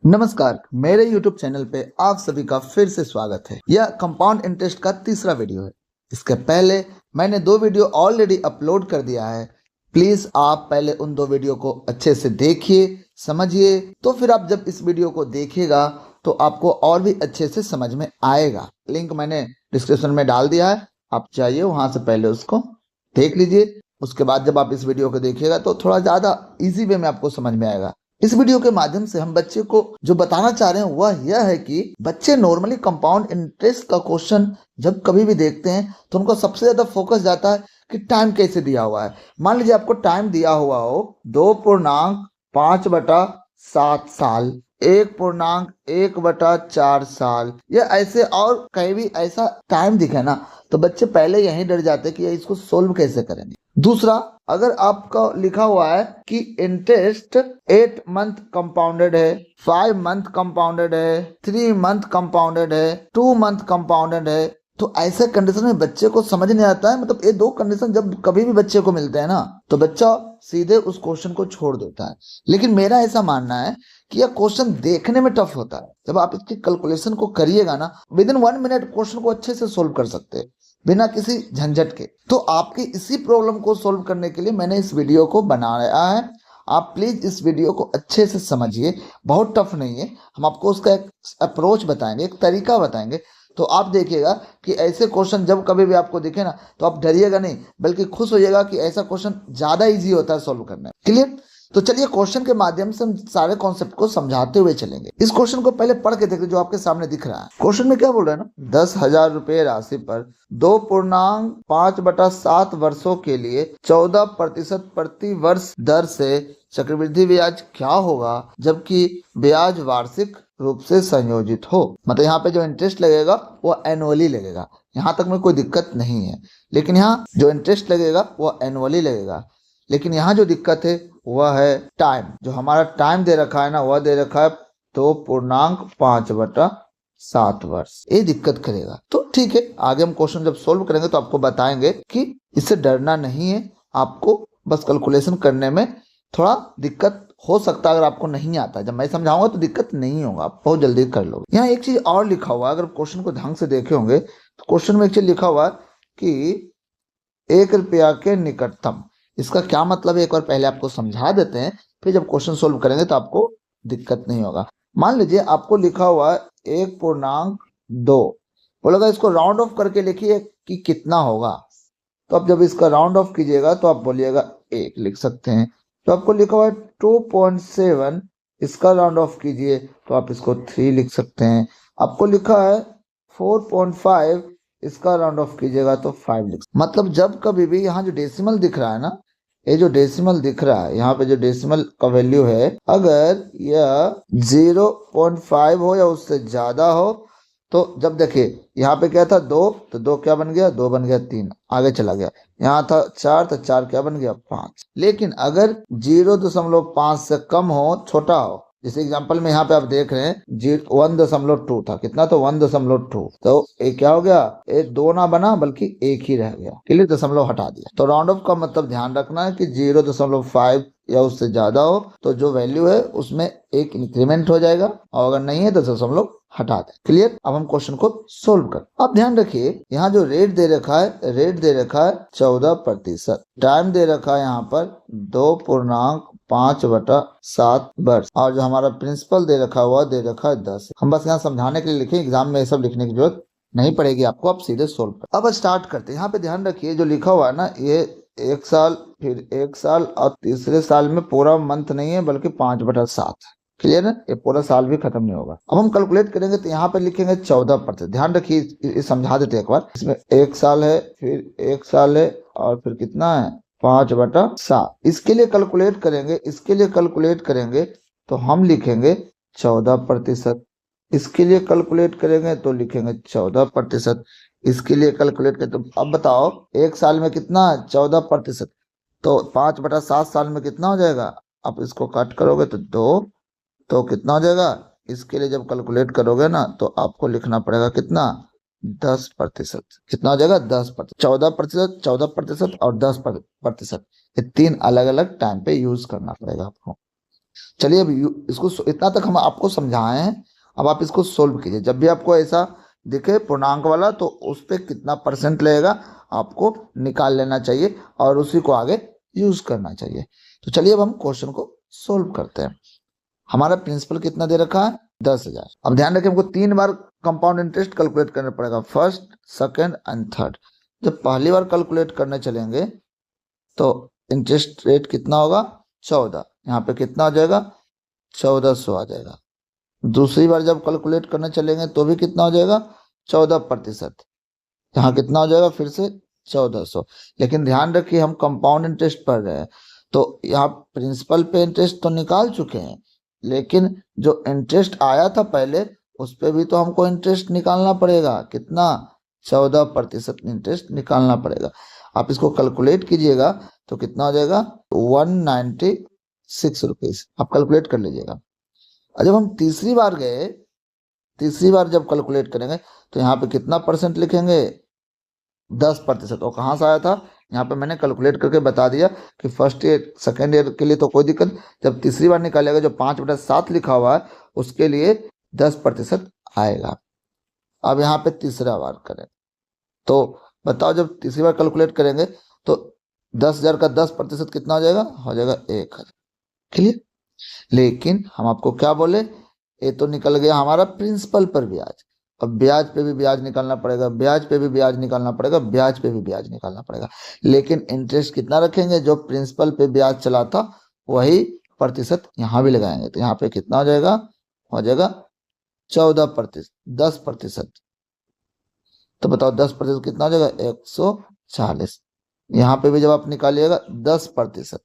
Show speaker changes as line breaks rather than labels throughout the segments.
नमस्कार, मेरे YouTube channel पे आप सभी का फिर से स्वागत है। यह कंपाउंड इंटरेस्ट का तीसरा वीडियो है। इसके पहले मैंने 2 वीडियो ऑलरेडी अपलोड कर दिया है। प्लीज आप पहले उन 2 वीडियो को अच्छे से देखिए, समझिए, तो फिर आप जब इस वीडियो को देखिएगा तो आपको और भी अच्छे से समझ में आएगा। लिंक मैंने डिस्क्रिप्शन में डाल दिया है, आप चाहिए वहां से पहले उसको देख लीजिए। उसके बाद जब आप इस वीडियो को देखिएगा तो थोड़ा ज्यादा इजी वे में आपको समझ में आएगा। इस वीडियो के माध्यम से हम बच्चे को जो बताना चाह रहे हैं वह यह है कि बच्चे नॉर्मली कंपाउंड इंटरेस्ट का क्वेश्चन जब कभी भी देखते हैं तो उनको सबसे ज्यादा फोकस जाता है कि टाइम कैसे दिया हुआ है। मान लीजिए आपको टाइम दिया हुआ हो 2.5/7 साल, 1.1/4 साल, या ऐसे और कहीं भी ऐसा टाइम दिखे ना तो बच्चे पहले यहीं डर जाते हैं कि इसको सोल्व कैसे करेंगे। दूसरा, अगर आपका लिखा हुआ है कि इंटरेस्ट 8 मंथ कंपाउंडेड है, 5 मंथ कंपाउंडेड है, 3 मंथ कंपाउंडेड है, 2 मंथ कंपाउंडेड है, तो ऐसे कंडीशन में बच्चे को समझ नहीं आता है। मतलब ये 2 कंडीशन जब कभी भी बच्चे को मिलते हैं ना तो बच्चा सीधे उस क्वेश्चन को छोड़ देता है। लेकिन मेरा ऐसा मानना है कि यह क्वेश्चन देखने में टफ होता है। जब आप इसकी कैलकुलेशन को करिएगा ना, विद इन 1 मिनट क्वेश्चन को अच्छे से सोल्व कर सकते हैं बिना किसी झंझट के। तो आपकी इसी प्रॉब्लम को सोल्व करने के लिए मैंने इस वीडियो को बनाया है। आप प्लीज इस वीडियो को अच्छे से समझिए, बहुत टफ नहीं है। हम आपको उसका एक अप्रोच बताएंगे, एक तरीका बताएंगे, तो आप देखिएगा कि ऐसे क्वेश्चन जब कभी भी आपको दिखे ना तो आप डरिएगा नहीं, बल्कि खुश होइएगा कि ऐसा क्वेश्चन ज्यादा इजी होता है सोल्व करने। क्लियर? तो चलिए क्वेश्चन के माध्यम से हम सारे कॉन्सेप्ट को समझाते हुए चलेंगे। इस क्वेश्चन को पहले पढ़ के देखिए जो आपके सामने दिख रहा है। क्वेश्चन में क्या बोल रहा है ना, 10,000 रुपए राशि पर 2.5/7 वर्षों के लिए 14% प्रति वर्ष दर से चक्रवृद्धि ब्याज क्या होगा जबकि ब्याज वार्षिक रूप से संयोजित हो। मतलब यहाँ पे जो इंटरेस्ट लगेगा वो एनुअली लगेगा। यहाँ तक में कोई दिक्कत नहीं है, लेकिन यहाँ जो इंटरेस्ट लगेगा वो एनुअली लगेगा। लेकिन यहाँ जो दिक्कत है वह है टाइम। जो हमारा टाइम दे रखा है ना वह दे रखा है 2.5/7 वर्ष। ये दिक्कत करेगा। तो ठीक है, आगे हम क्वेश्चन जब सोल्व करेंगे तो आपको बताएंगे कि इससे डरना नहीं है। आपको बस कैलकुलेशन करने में थोड़ा दिक्कत हो सकता है। अगर आपको नहीं आता, जब मैं समझाऊंगा तो दिक्कत नहीं होगा, आप बहुत जल्दी कर लोगे। यहाँ एक चीज और लिखा हुआ है, अगर क्वेश्चन को ढंग से देखे होंगे तो क्वेश्चन में एक चीज लिखा हुआ है कि 1 रुपया के निकटतम। इसका क्या मतलब है एक बार पहले आपको समझा देते हैं, फिर जब क्वेश्चन सोल्व करेंगे तो आपको दिक्कत नहीं होगा। मान लीजिए आपको लिखा हुआ है 1.2, बोलेगा इसको राउंड ऑफ करके लिखिए कि कितना होगा। तो आप जब इसका राउंड ऑफ कीजिएगा तो आप बोलिएगा 1 लिख सकते हैं। तो आपको लिखा हुआ है 2.7, इसका राउंड ऑफ कीजिए तो आप इसको 3 लिख सकते हैं। आपको लिखा है 4.5, इसका राउंड ऑफ कीजिएगा तो 5 लिख। मतलब जब कभी भी यहाँ जो डेसिमल दिख रहा है ना, ये जो डेसिमल दिख रहा है यहाँ पे जो डेसिमल का वैल्यू है, अगर यह 0.5 हो या उससे ज्यादा हो तो जब देखिए यहाँ पे क्या था 2, तो 2 क्या बन गया, 2 बन गया 3, आगे चला गया। यहाँ था 4, तो 4 क्या बन गया 5। लेकिन अगर 0.5 से कम हो, छोटा हो, जैसे एग्जांपल में यहाँ पे आप देख रहे हैं 1.2 था, कितना तो 1.2, तो ये क्या हो गया, ये 2 ना बना बल्कि 1 ही रह गया। क्लियर? दशमलव हटा दिया। तो राउंड ऑफ का मतलब ध्यान रखना है कि 0.5 या उससे ज्यादा हो तो जो वैल्यू है उसमें 1 इंक्रीमेंट हो जाएगा, और अगर नहीं है तो दशमलव हटा दें। क्लियर? अब हम क्वेश्चन को सोल्व कर। अब ध्यान रखिए यहाँ जो रेट दे रखा है, रेट दे रखा है 14%, टाइम दे रखा है यहाँ पर 2.5/7 वर्ष, और जो हमारा प्रिंसिपल दे रखा हुआ दे रखा है 10। हम बस यहाँ समझाने के लिए लिखे, एग्जाम में ये सब लिखने की जरूरत नहीं पड़ेगी आपको, आप सीधे सोल्व कर। अब स्टार्ट करते हैं। यहाँ पे ध्यान रखिए जो लिखा हुआ है ना, ये 1 साल, फिर 1 साल, और तीसरे साल में पूरा मंथ नहीं है बल्कि 5/7। क्लियर है? ये पूरा साल भी खत्म नहीं होगा। अब हम कैलकुलेट करेंगे तो यहाँ पे लिखेंगे 14%। ध्यान रखिए, समझा देते हैं एक बार। इसमें 1 साल है, फिर 1 साल है, और फिर कितना है 5/7। इसके लिए कैलकुलेट करेंगे, इसके लिए कैलकुलेट करेंगे तो हम लिखेंगे 14%। इसके लिए कैलकुलेट करेंगे तो लिखेंगे 14%। इसके लिए कैलकुलेट करें तो अब बताओ 1 साल में कितना है 14%, तो 5/7 साल में कितना हो जाएगा। आप इसको काट करोगे तो 2, तो कितना हो जाएगा। इसके लिए जब कैलकुलेट करोगे ना तो आपको लिखना पड़ेगा कितना, 10%। कितना हो जाएगा 10%। 14%, 14% और 10%, ये 3 अलग अलग टाइम पे यूज करना पड़ेगा आपको। चलिए अब इसको इतना तक हम आपको समझाए हैं, अब आप इसको सोल्व कीजिए। जब भी आपको ऐसा दिखे पूर्णांक वाला तो उस पर कितना परसेंट लगेगा आपको निकाल लेना चाहिए और उसी को आगे यूज करना चाहिए। तो चलिए अब हम क्वेश्चन को सोल्व करते हैं। हमारा प्रिंसिपल कितना दे रखा है 10,000। अब ध्यान रखें हमको 3 बार कंपाउंड इंटरेस्ट कैलकुलेट करना पड़ेगा, फर्स्ट, सेकंड एंड थर्ड। जब पहली बार कैलकुलेट करने चलेंगे तो इंटरेस्ट रेट कितना होगा 14, यहाँ पे कितना हो जाएगा 1400 आ जाएगा। दूसरी बार जब कैलकुलेट करने चलेंगे तो भी कितना हो जाएगा 14%, यहाँ कितना हो जाएगा फिर से 1400। लेकिन ध्यान रखिए हम कंपाउंड इंटरेस्ट पढ़ रहे हैं तो यहाँ प्रिंसिपल पे इंटरेस्ट तो निकाल चुके हैं, लेकिन जो इंटरेस्ट आया था पहले उस पे भी तो हमको इंटरेस्ट निकालना पड़ेगा। कितना 14% इंटरेस्ट निकालना पड़ेगा। आप इसको कैलकुलेट कीजिएगा तो कितना हो जाएगा 196 रुपीज। आप कैलकुलेट कर लीजिएगा। और जब हम तीसरी बार गए, तीसरी बार जब कैलकुलेट करेंगे तो यहाँ पे कितना परसेंट लिखेंगे 10%। और कहाँ से आया था यहाँ पे मैंने कैलकुलेट करके बता दिया कि फर्स्ट ईयर सेकेंड ईयर के लिए तो कोई दिक्कत, जब तीसरी बार निकालेगा जो 5/7 लिखा हुआ है उसके लिए 10% आएगा। अब यहाँ पे तीसरा बार करें तो बताओ जब तीसरी बार कैलकुलेट करेंगे तो 10,000 का 10% कितना हो जाएगा 1,000। क्लियर। लेकिन हम आपको क्या बोले, ये तो निकल गया हमारा प्रिंसिपल पर ब्याज। अब ब्याज पे भी ब्याज निकालना पड़ेगा, ब्याज पे भी ब्याज निकालना पड़ेगा, ब्याज पे भी ब्याज निकालना पड़ेगा। लेकिन इंटरेस्ट कितना रखेंगे, जो प्रिंसिपल पे ब्याज चला था वही प्रतिशत यहाँ भी लगाएंगे। तो यहाँ पे कितना हो जाएगा 14%, 10%। तो बताओ 10% कितना हो जाएगा 140। यहाँ पे भी जब आप निकालिएगा 10%,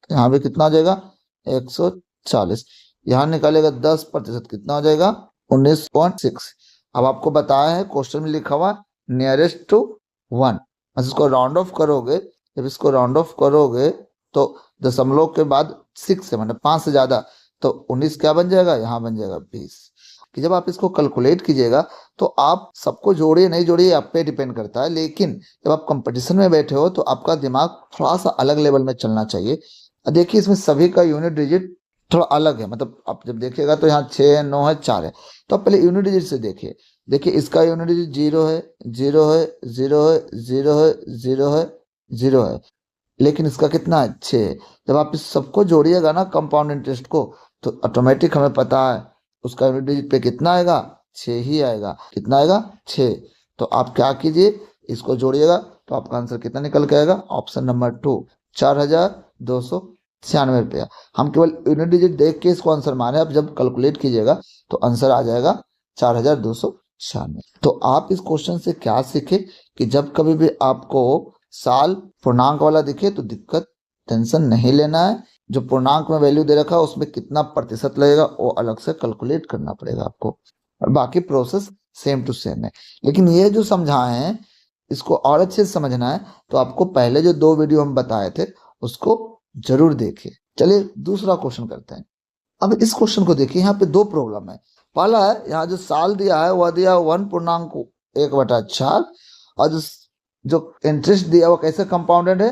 यहाँ भी कितना हो जाएगा 140। यहाँ निकालेगा 10% कितना हो जाएगा 19.6। अब आपको बताया है क्वेश्चन में लिखा हुआ नियरेस्ट टू 1। इसको राउंड ऑफ करोगे, जब इसको राउंड ऑफ करोगे तो दशमलव के बाद 6 है, मतलब 5 से ज्यादा, तो 19 क्या बन जाएगा, यहाँ बन जाएगा 20। कि जब आप इसको कैलकुलेट कीजिएगा तो आप सबको जोड़िए नहीं जोड़िए आप पे डिपेंड करता है, लेकिन जब आप कंपटीशन में बैठे हो तो आपका दिमाग थोड़ा सा अलग लेवल में चलना चाहिए। देखिए इसमें सभी का यूनिट डिजिट थोड़ा अलग है, मतलब आप जब देखिएगा तो यहाँ 6 है, 9 है, 4 है। तो आप पहले यूनिट डिजिट से देखिए। देखिए इसका यूनिट डिजिट 0 है, 0 है, 0 है, 0 है, 0 है, 0 है, लेकिन इसका कितना है 6 है। जब आप इस सबको जोड़िएगा ना कंपाउंड इंटरेस्ट को तो ऑटोमेटिक हमें पता है उसका यूनिट डिजिट पे कितना आएगा 6 ही आएगा। कितना आएगा 6। तो आप क्या कीजिए इसको जोड़िएगा तो आपका आंसर कितना निकल के आएगा, ऑप्शन नंबर 2 4,296 रुपया। हम केवल यूनिट डिजिट देख के इसको आंसर माने, अब जब कैलकुलेट कीजिएगा तो आंसर आ जाएगा 4,296। तो आप इस क्वेश्चन से क्या सीखे कि जब कभी भी आपको साल पूर्णांक वाला दिखे तो दिक्कत टेंशन नहीं लेना है। जो पूर्णांक में वैल्यू दे रखा है उसमें कितना प्रतिशत लगेगा वो अलग से कैलकुलेट करना पड़ेगा आपको, और बाकी प्रोसेस सेम टू सेम है। लेकिन ये जो समझाए हैं इसको और अच्छे से समझना है तो आपको पहले जो 2 वीडियो हम बताए थे उसको जरूर देखिए। चलिए दूसरा क्वेश्चन करते हैं। अब इस क्वेश्चन को देखिए, यहाँ पे 2 प्रॉब्लम है। पहला है यहाँ जो साल दिया है वह दिया 1/1/4, और जो इंटरेस्ट दिया वो कैसे कंपाउंडेड है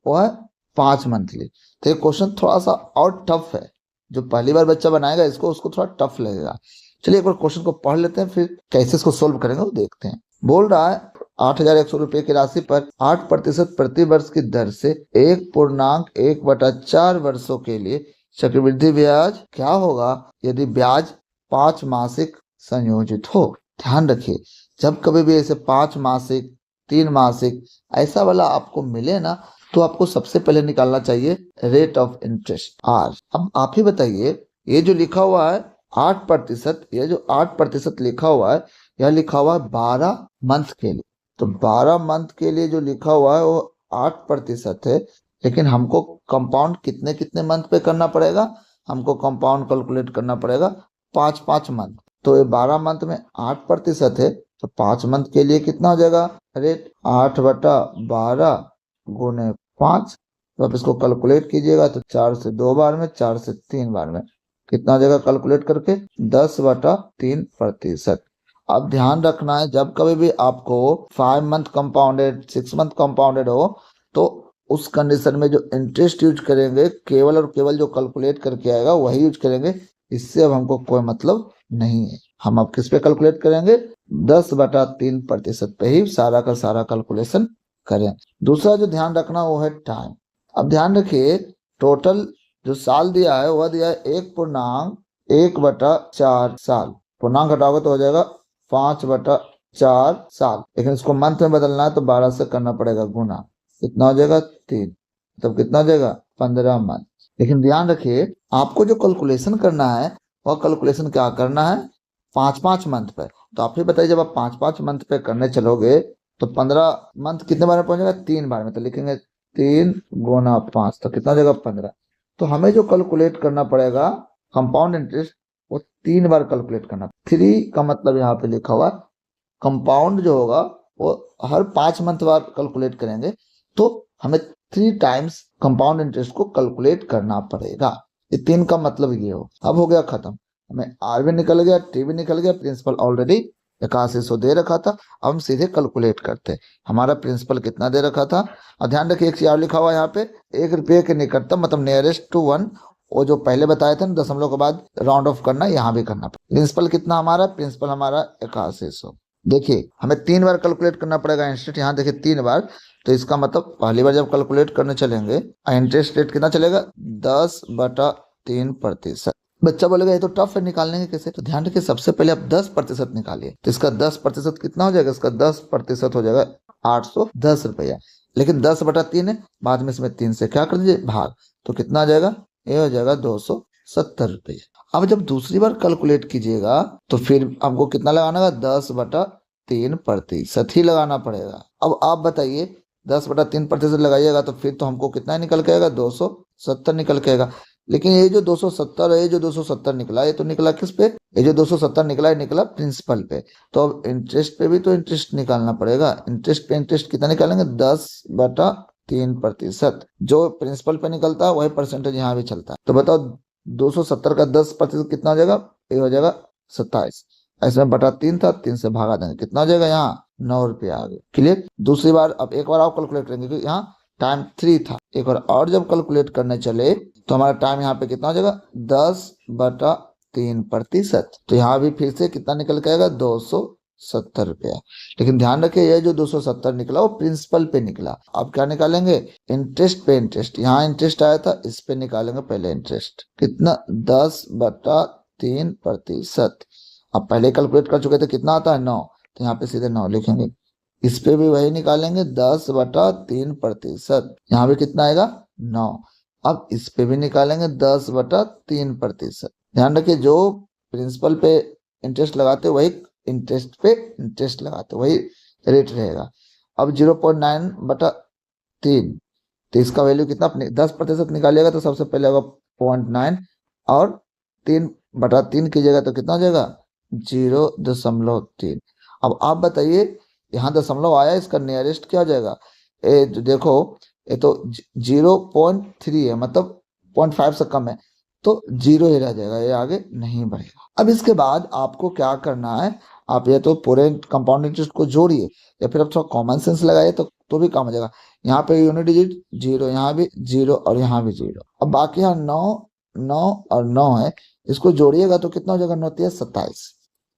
वो है 5 मंथली। तो ये क्वेश्चन थोड़ा सा और टफ है, जो पहली बार बच्चा बनाएगा इसको उसको थोड़ा टफ लगेगा। चलिए एक बार क्वेश्चन को पढ़ लेते हैं फिर कैसे इसको सोल्व करेंगे वो देखते हैं। बोल रहा है 8,100 रुपए की राशि पर 8% प्रति वर्ष की दर से 1/1/4 वर्षों के लिए चक्रवृद्धि ब्याज क्या होगा यदि ब्याज 5 मासिक संयोजित हो। ध्यान रखिए जब कभी भी ऐसे 5 मासिक 3 मासिक ऐसा वाला आपको मिले ना तो आपको सबसे पहले निकालना चाहिए रेट ऑफ इंटरेस्ट आर। अब आप ही बताइए ये जो लिखा हुआ है 8%, ये जो 8% लिखा हुआ है यह लिखा हुआ है 12 मंथ के लिए। तो 12 मंथ के लिए जो लिखा हुआ है वो 8% है, लेकिन हमको कंपाउंड कितने कितने मंथ पे करना पड़ेगा, हमको कंपाउंड कैलकुलेट करना पड़ेगा 5 मंथ। तो ये 12 मंथ में 8% है तो 5 मंथ के लिए कितना हो जाएगा रेट 8/12 गुने 5। तो आप इसको कैलकुलेट कीजिएगा तो 4 से 2 बार में 4 से 3 बार में कितना हो जाएगा कैलकुलेट करके 10/3%। अब ध्यान रखना है जब कभी भी आपको 5 मंथ कंपाउंडेड 6 मंथ कंपाउंडेड हो तो उस कंडीशन में जो इंटरेस्ट यूज करेंगे केवल और केवल जो कैलकुलेट करके आएगा वही यूज करेंगे। इससे अब हमको कोई मतलब नहीं है। हम अब किस पे कैलकुलेट करेंगे? 10/3% पे ही सारा का सारा कैलकुलेशन करें। दूसरा जो ध्यान रखना वो है टाइम। अब ध्यान रखिए, टोटल जो साल दिया है वह दिया है 1/1/4 साल। पूर्णांक हटाओगे तो हो जाएगा 5/4 साल। लेकिन इसको मंथ में बदलना है तो 12 से करना पड़ेगा गुना। कितना हो जाएगा? 3। तब कितना हो जाएगा? 15 मंथ। लेकिन ध्यान रखिए, आपको जो कैलकुलेशन करना है वह कैलकुलेशन क्या करना है? 5-5 मंथ पे। तो आप ही बताइए, जब आप 5-5 मंथ पे करने चलोगे तो 15 मंथ कितने बार में पहुंचेगा? 3 बार में। तो लिखेंगे 3 गुना 5, तो कितना हो जाएगा? 15। तो हमें जो कैलकुलेट करना पड़ेगा कंपाउंड इंटरेस्ट, वो 3 बार कैलकुलेट करना। 3 का मतलब यहाँ पे लिखा हुआ कंपाउंड जो होगा वो हर 5 मंथ बाद कैलकुलेट करेंगे। तो हमें 3 टाइम्स कंपाउंड इंटरेस्ट को कैलकुलेट करना पड़ेगा। ये 3 का मतलब ये हो। अब हो गया खत्म। हमें आर भी निकल गया, टी भी निकल गया, प्रिंसिपल ऑलरेडी 8100 दे रखा था। अब हम सीधे कैलकुलेट करते हैं। हमारा प्रिंसिपल कितना दे रखा था? और ध्यान रखिए, एक चीज और लिखा हुआ है यहाँ पे, 1 रुपये के निकटतम, मतलब नियरेस्ट टू 1। वो जो पहले बताए थे ना, दशमलव के बाद राउंड ऑफ करना, यहाँ भी करना। प्रिंसिपल कितना हमारा? प्रिंसिपल हमारा 8100। देखिए, हमें 3 बार कैलकुलेट करना पड़ेगा इंटरेस्ट। यहाँ देखिए 3 बार। तो इसका मतलब पहली बार जब कैलकुलेट करने चलेंगे, इंटरेस्ट रेट कितना चलेगा? 10/3%। बच्चा बोलेगा ये तो टफ है, निकालने के कैसे? तो ध्यान रखिए, सबसे पहले आप 10% निकालिए। तो इसका 10% कितना हो जाएगा? इसका 10% हो जाएगा 810 रुपया। लेकिन 10/3 है, बाद में इसमें 3 से क्या कर दीजिए? भाग। तो कितना आ जाएगा? ये हो जाएगा 270 रुपये। अब जब दूसरी बार कैलकुलेट कीजिएगा तो फिर आपको कितना लगाना होगा? 10/3% ही लगाना पड़ेगा। अब आप बताइए, 10/3% लगाइएगा तो फिर तो हमको कितना निकल के आएगा? 270 निकल के आएगा। लेकिन ये जो 270 है, ये जो 270 निकला, ये तो निकला किस पे? ये जो 270 निकला है, निकला प्रिंसिपल पे। तो अब इंटरेस्ट पे भी तो इंटरेस्ट निकालना पड़ेगा। इंटरेस्ट पे इंटरेस्ट कितना निकालेंगे? 10/3%। जो प्रिंसिपल पे निकलता है वही परसेंटेज यहाँ भी चलता है। तो बताओ, 270 का 10% कितना हो जाएगा? ये हो जाएगा 27। ऐसे में बटा 3 था, 3 से भागा देंगे, कितना हो जाएगा? यहाँ 9 रुपया आ गए। क्लियर? दूसरी बार अब एक बार और कैलकुलेट करेंगे, क्योंकि यहाँ टाइम 3 था। एक बार और जब कैलकुलेट करने चले तो हमारा टाइम यहाँ पे कितना हो जाएगा? 10/3%। तो यहाँ भी फिर से कितना निकल के आएगा? 270 रुपया। लेकिन ध्यान रखिए, ये जो 270 निकला वो प्रिंसिपल पे निकला। अब क्या निकालेंगे? इंटरेस्ट पे इंटरेस्ट। यहाँ इंटरेस्ट आया था, इस पे निकालेंगे पहले इंटरेस्ट। कितना? 10/3%। अब पहले कैलकुलेट कर चुके थे, कितना आता है? 9। तो यहाँ पे सीधे 9 लिखेंगे। इस पे भी वही निकालेंगे, 10/3%। यहाँ भी कितना आएगा? 9। अब इस पे भी निकालेंगे 10/3%। ध्यान रखिए, जो प्रिंसिपल पे इंटरेस्ट लगाते वही इंटरेस्ट पे इंटरेस्ट लगाते, वही रेट रहेगा। अब 0.9/3, तो इसका वैल्यू कितना? 10% निकालिएगा तो सबसे पहले होगा 0.9, और 3/3 कीजिएगा तो कितना हो जाएगा? 0.3। अब आप बताइए, यहाँ दशमलव आया, इसका नियरेस्ट क्या हो जाएगा? ये देखो, ये तो 0.3 है, मतलब 0.5 से कम है, तो 0 ही रह जाएगा, ये आगे नहीं बढ़ेगा। अब इसके बाद आपको क्या करना है? आप या तो पूरे कंपाउंड इंटरेस्ट को जोड़िए, या फिर आप थोड़ा कॉमन सेंस लगाइए तो भी काम हो जाएगा। यहाँ पे यूनिट डिजिट 0, यहाँ भी 0 और यहाँ भी 0। अब बाकी यहाँ 9, 9 और 9 है, इसको जोड़िएगा तो कितना हो जाएगा? 9 × 27,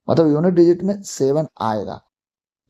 मतलब यूनिट डिजिट में 7 आएगा।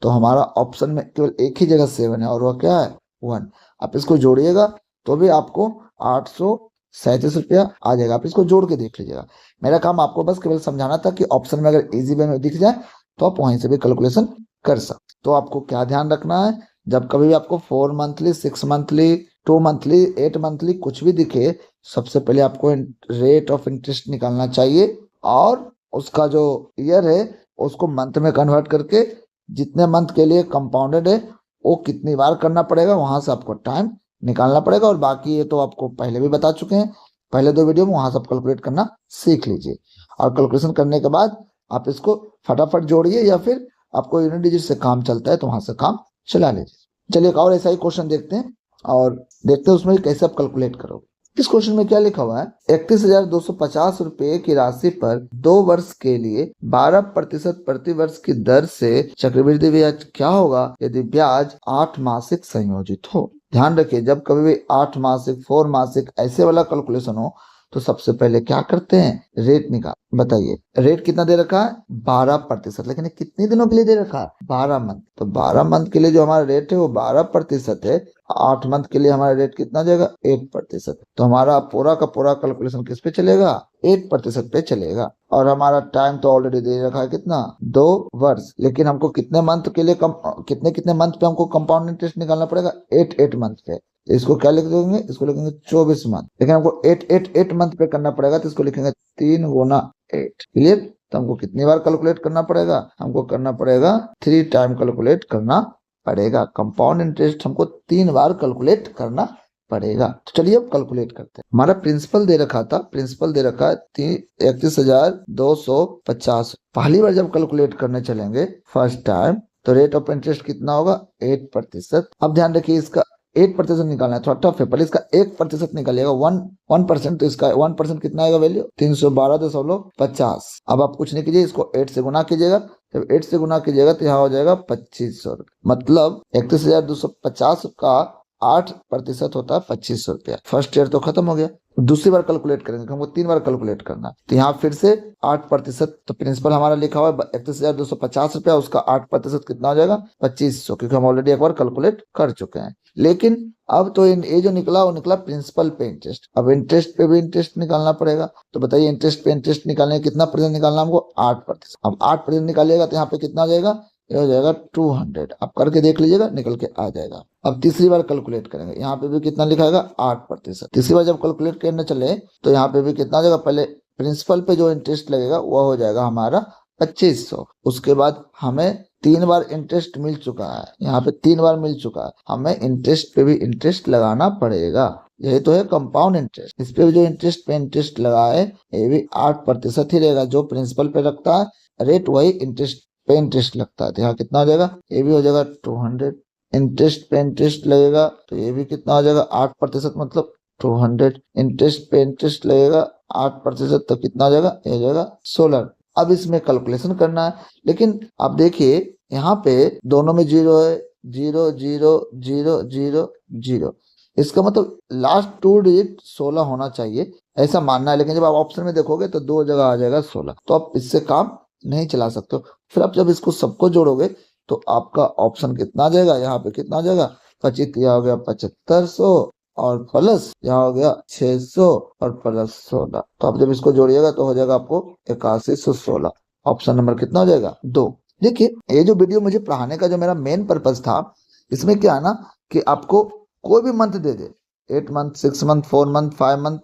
तो हमारा ऑप्शन में केवल एक ही जगह 7 है, और वह क्या है? 1। आप इसको जोड़िएगा तो भी आपको 837 रुपया आ जाएगा। आप इसको जोड़ के देख लीजिएगा। मेरा काम आपको बस केवल समझाना था कि ऑप्शन में अगर इजी वे में दिख जाए तो आप वहीं से भी कैलकुलेशन कर सकते। तो आपको क्या ध्यान रखना है, जब कभी भी आपको 4 मंथली, 6 मंथली, 2 मंथली, 8 मंथली कुछ भी दिखे, सबसे पहले आपको रेट ऑफ इंटरेस्ट निकालना चाहिए, और उसका जो ईयर है उसको मंथ में कन्वर्ट करके जितने मंथ के लिए कंपाउंडेड है वो कितनी बार करना पड़ेगा, वहां से आपको टाइम निकालना पड़ेगा। और बाकी ये तो आपको पहले भी बता चुके हैं, पहले 2 वीडियो में, वहां से आप कैलकुलेट करना सीख लीजिए। और कैलकुलेशन करने के बाद आप इसको फटाफट जोड़िए, या फिर आपको यूनिट डिजिट से काम चलता है तो वहां से काम चला लीजिए। चलिए एक और ऐसा ही क्वेश्चन देखते हैं, और देखते हैं उसमें कैसे आप कैलकुलेट करोगे। इस क्वेश्चन में क्या लिखा हुआ है, 31,250 रुपए की राशि पर 2 वर्ष के लिए 12% प्रति वर्ष की दर से चक्रवृद्धि ब्याज क्या होगा यदि ब्याज 8 मासिक संयोजित हो। ध्यान रखिए, जब कभी भी 8 मासिक, 4 मासिक ऐसे वाला कैलकुलेशन हो तो सबसे पहले क्या करते हैं, रेट निकाल। बताइए रेट कितना दे रखा है, 12%, लेकिन कितने दिनों के लिए दे रखा है, 12 मंथ। तो 12 मंथ के लिए जो हमारा रेट है वो 12% है। 8 मंथ के लिए हमारा रेट कितना जाएगा, 8%। तो हमारा पूरा का पूरा कैलकुलेशन किस पे चलेगा, 8% पे चलेगा। और हमारा टाइम तो ऑलरेडी दे रखा है कितना, 2 वर्ष। लेकिन हमको कितने मंथ के लिए कितने कितने मंथ पे हमको कंपाउंड इंटरेस्ट निकालना पड़ेगा, 8 मंथ पे। इसको क्या लिख देंगे, इसको लिखेंगे 24 मंथ। लेकिन हमको 8 मंथ पे करना पड़ेगा तो इसको लिखेंगे 3 गुना 8। क्लियर। तो हमको कितनी बार कैलकुलेट करना पड़ेगा, हमको करना पड़ेगा 3 टाइम कैलकुलेट करना पड़ेगा। कंपाउंड इंटरेस्ट हमको 3 बार कैलकुलेट करना पड़ेगा। तो चलिए अब कैलकुलेट करते हैं। हमारा प्रिंसिपल दे रखा था, प्रिंसिपल दे रखा है 31,250। पहली बार जब कैलकुलेट करने चलेंगे फर्स्ट टाइम, तो रेट ऑफ इंटरेस्ट कितना होगा, 8%। अब ध्यान रखिए इसका 8% निकालना है, थोड़ा टफ है। पहले इसका 1% निकालिएगा, 1%। तो इसका 1% कितना आएगा वैल्यू, 312.50। अब आप कुछ नहीं कीजिए, इसको 8 से गुना कीजिएगा। जब 8 से गुना कीजिएगा तो यहाँ हो जाएगा 2500 रुपये। मतलब 31,250 का 8% होता है 2500 रुपया। फर्स्ट ईयर तो खत्म हो गया। दूसरी बार कैलकुलेट करेंगे, हमको 3 बार कैलकुलेट करना है। तो यहाँ फिर से 8%। तो प्रिंसिपल हमारा लिखा हुआ है 31,250 रुपया, उसका 8% कितना हो जाएगा, 2500, क्योंकि हम ऑलरेडी एक बार कैलकुलेट कर चुके हैं। लेकिन अब तो ये जो निकला वो निकला प्रिंसिपल पे इंटरेस्ट। अब इंटरेस्ट पे भी इंटरेस्ट निकालना पड़ेगा। तो बताइए इंटरेस्ट पे इंटरेस्ट निकालने कितना परसेंट निकालना हमको, 8%। अब 8% निकालिएगा तो यहाँ पे कितना आ जाएगा, ये हो जाएगा 200। आप करके देख लीजिएगा, निकल के आ जाएगा। अब तीसरी बार कैलकुलेट करेंगे, यहाँ पे भी कितना लिखाएगा, 8%। तीसरी बार जब कैलकुलेट करने चले तो यहाँ पे भी कितना जाएगा, पहले प्रिंसिपल पे जो इंटरेस्ट लगेगा वो हो जाएगा हमारा 2500। उसके बाद हमें 3 बार इंटरेस्ट मिल चुका है, यहाँ पे 3 बार मिल चुका है, हमें इंटरेस्ट पे भी इंटरेस्ट लगाना पड़ेगा। यही तो है कंपाउंड इंटरेस्ट। इस पे भी जो इंटरेस्ट पे इंटरेस्ट लगा है ये भी 8% ही रहेगा। जो प्रिंसिपल पे रखता है रेट, वही इंटरेस्ट पे इंटरेस्ट लगता है। तो यहाँ कितना हो जाएगा, ये भी हो जाएगा 200। इंटरेस्ट पे इंटरेस्ट लगेगा तो ये भी कितना हो जाएगा, 8%, मतलब 200। इंटरेस्ट पे इंटरेस्ट लगेगा 8%, तो कितना हो जाएगा, ये हो जाएगा 16। अब इसमें कैलकुलेशन करना है। लेकिन आप देखिए यहाँ पे दोनों में 0 है, 0 0 0 0 0। इसका मतलब लास्ट 2 डिजिट 16 होना चाहिए, ऐसा मानना है। लेकिन जब आप ऑप्शन में देखोगे तो 2 जगह आ जाएगा 16, तो आप इससे काम नहीं चला सकते। फिर आप जब इसको सबको जोड़ोगे तो आपका ऑप्शन कितना आ जाएगा, यहाँ पे कितना आ जाएगा, 25 यहाँ हो गया 7500, और प्लस यहाँ हो गया 600, और प्लस 16। तो आप जब इसको जोड़िएगा तो हो जाएगा आपको 8116। ऑप्शन नंबर कितना हो जाएगा, 2। देखिए ये जो वीडियो मुझे पढ़ाने का जो मेरा मेन पर्पज था, इसमें क्या है ना कि आपको कोई भी मंथ दे दे, 8 मंथ, 6 मंथ, 4 मंथ, 5 मंथ,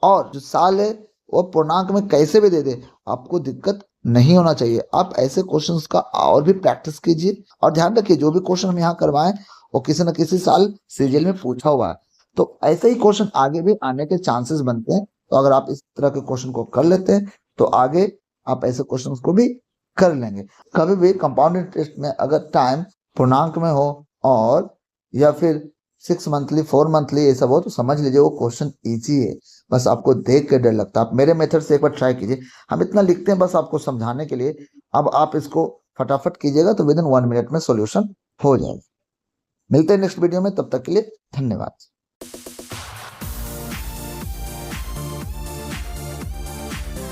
और जो साल है वो पूर्णांक में कैसे भी दे दे, आपको दिक्कत नहीं होना चाहिए। आप ऐसे क्वेश्चंस का और भी प्रैक्टिस कीजिए। और ध्यान रखिए जो भी क्वेश्चन हम यहाँ करवाएं वो किसी न किसी साल सीजीएल में पूछा हुआ है, तो ऐसे ही क्वेश्चन आगे भी आने के चांसेस बनते हैं। तो अगर आप इस तरह के क्वेश्चन को कर लेते हैं तो आगे आप ऐसे क्वेश्चन को भी कर लेंगे। कभी भी कंपाउंड इंटरेस्ट में अगर टाइम पूर्णांक में हो और या फिर 6 मंथली, 4 मंथली ये सब हो, तो समझ लीजिए वो क्वेश्चन इजी है। बस आपको देख के डर लगता है। आप मेरे मेथड से एक बार ट्राई कीजिए। हम इतना लिखते हैं बस आपको समझाने के लिए। अब आप इसको फटाफट कीजिएगा तो विद इन 1 मिनट में सॉल्यूशन हो जाएगा। मिलते हैं नेक्स्ट वीडियो में, तब तक के लिए धन्यवाद।